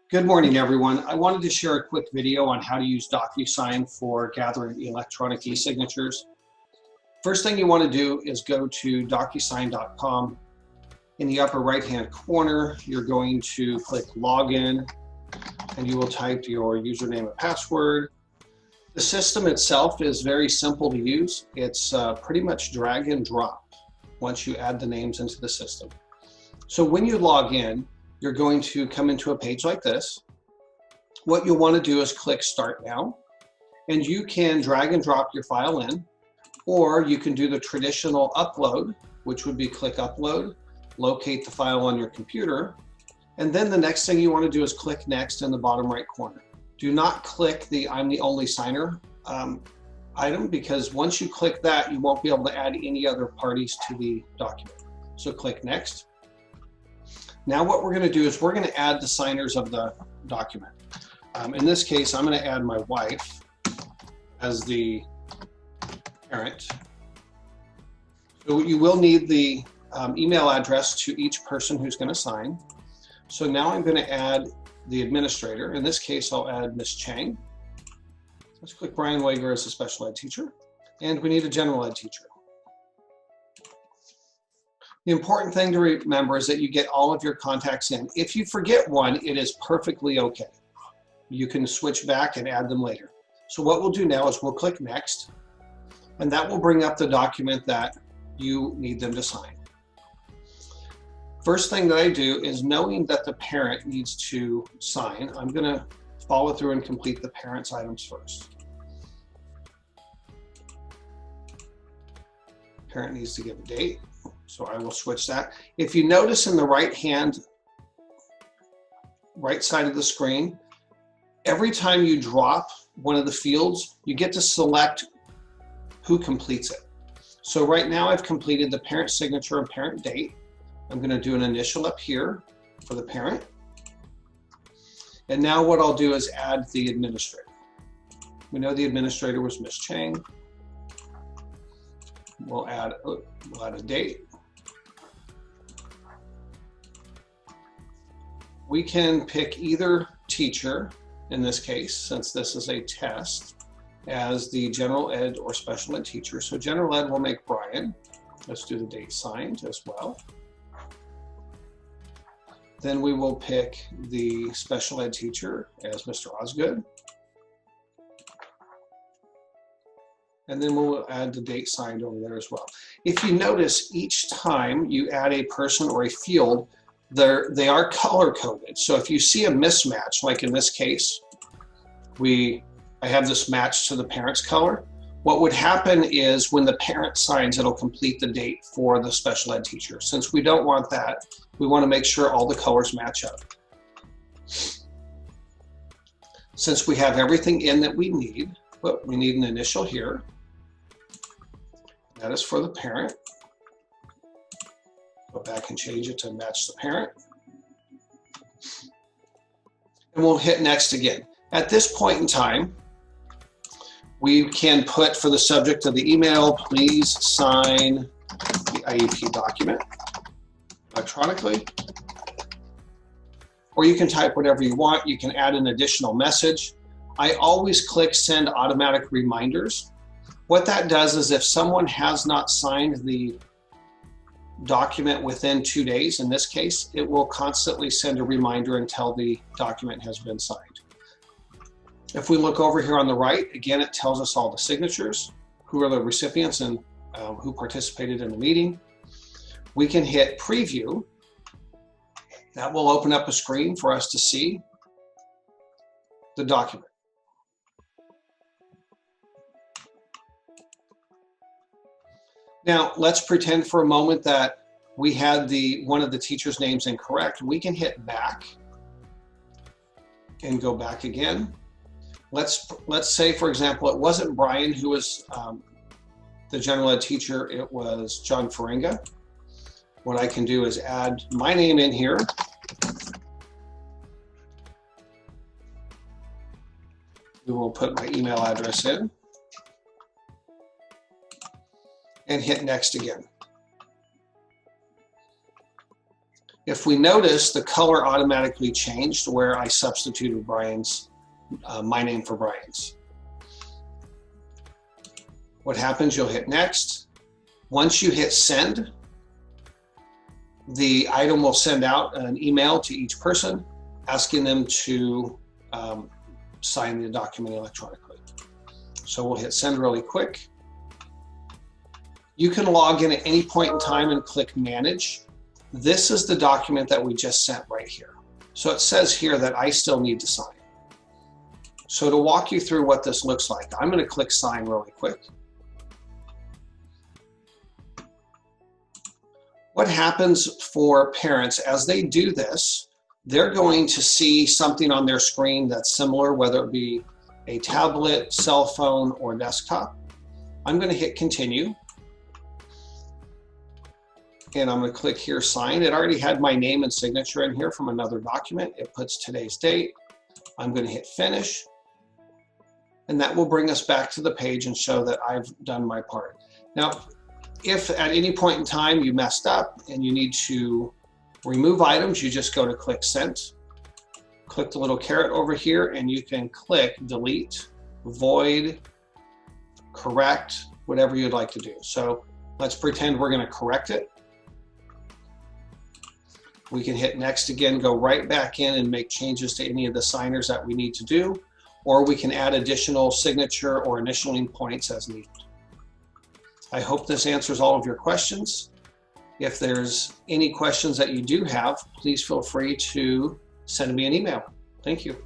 Good morning, everyone. I wanted to share a quick video on how to use DocuSign for gathering electronic e-signatures. First thing you want to do is go to DocuSign.com. In the upper right-hand corner, you're going to click Login, and you will type your username and password. The system itself is very simple to use. It's pretty much drag and drop once you add the names into the system. So when you log in, you're going to come into a page like this. What you'll want to do is click Start Now, and you can drag and drop your file in, or you can do the traditional upload, which would be click Upload, locate the file on your computer, and then the next thing you want to do is click Next in the bottom right corner. Do not click the I'm the only signer item, because once you click that, you won't be able to add any other parties to the document. So click Next. Now what we're going to do is we're going to add the signers of the document. In this case, I'm going to add my wife as the parent. So you will need the email address to each person who's going to sign. So now I'm going to add the administrator. In this case, I'll add Ms. Chang. Let's click Brian Wager as a special ed teacher. And we need a general ed teacher. The important thing to remember is that you get all of your contacts in. If you forget one, it is perfectly okay. You can switch back and add them later. So what we'll do now is we'll click Next, and that will bring up the document that you need them to sign. First thing that I do is, knowing that the parent needs to sign, I'm going to follow through and complete the parent's items first. Parent needs to give a date. So I will switch that. If you notice in the right side of the screen, every time you drop one of the fields, you get to select who completes it. So right now I've completed the parent signature and parent date. I'm going to do an initial up here for the parent. And now what I'll do is add the administrator. We know the administrator was Ms. Chang. We'll add a date. We can pick either teacher, in this case, since this is a test, as the general ed or special ed teacher. So general ed will make Brian. Let's do the date signed as well. Then we will pick the special ed teacher as Mr. Osgood. And then we'll add the date signed over there as well. If you notice, each time you add a person or a field, they are color coded. So if you see a mismatch, like in this case, I have this match to the parent's color. What would happen is when the parent signs, it'll complete the date for the special ed teacher. Since we don't want that, we want to make sure all the colors match up. Since we have everything in that we need an initial here. That is for the parent. Go back and change it to match the parent. And we'll hit Next again. At this point in time, we can put for the subject of the email, please sign the IEP document electronically. Or you can type whatever you want. You can add an additional message. I always click Send Automatic Reminders. What that does is if someone has not signed the document within 2 days, in this case, it will constantly send a reminder until the document has been signed. If we look over here on the right, again, it tells us all the signatures, who are the recipients and who participated in the meeting. We can hit Preview. That will open up a screen for us to see the document. Now, let's pretend for a moment that we had one of the teacher's names incorrect. We can hit Back and go back again. Let's say, for example, it wasn't Brian who was the general ed teacher, it was John Faringa. What I can do is add my name in here. We will put my email address in. And hit Next again. If we notice, the color automatically changed where I substituted Brian's, my name for Brian's. What happens, you'll hit next. Once you hit send, the item will send out an email to each person asking them to sign the document electronically. So we'll hit send really quick. You can log in at any point in time and click manage. This is the document that we just sent right here. So it says here that I still need to sign. So to walk you through what this looks like, I'm going to click sign really quick. What happens for parents as they do this, they're going to see something on their screen that's similar, whether it be a tablet, cell phone, or desktop. I'm going to hit continue. And I'm going to click here, sign. It already had my name and signature in here from another document. It puts today's date. I'm going to hit finish. And that will bring us back to the page and show that I've done my part. Now, if at any point in time you messed up and you need to remove items, you just go to click send. Click the little caret over here and you can click delete, void, correct, whatever you'd like to do. So let's pretend we're going to correct it. We can hit next again, go right back in and make changes to any of the signers that we need to do, or we can add additional signature or initialing points as needed. I hope this answers all of your questions. If there's any questions that you do have, please feel free to send me an email. Thank you.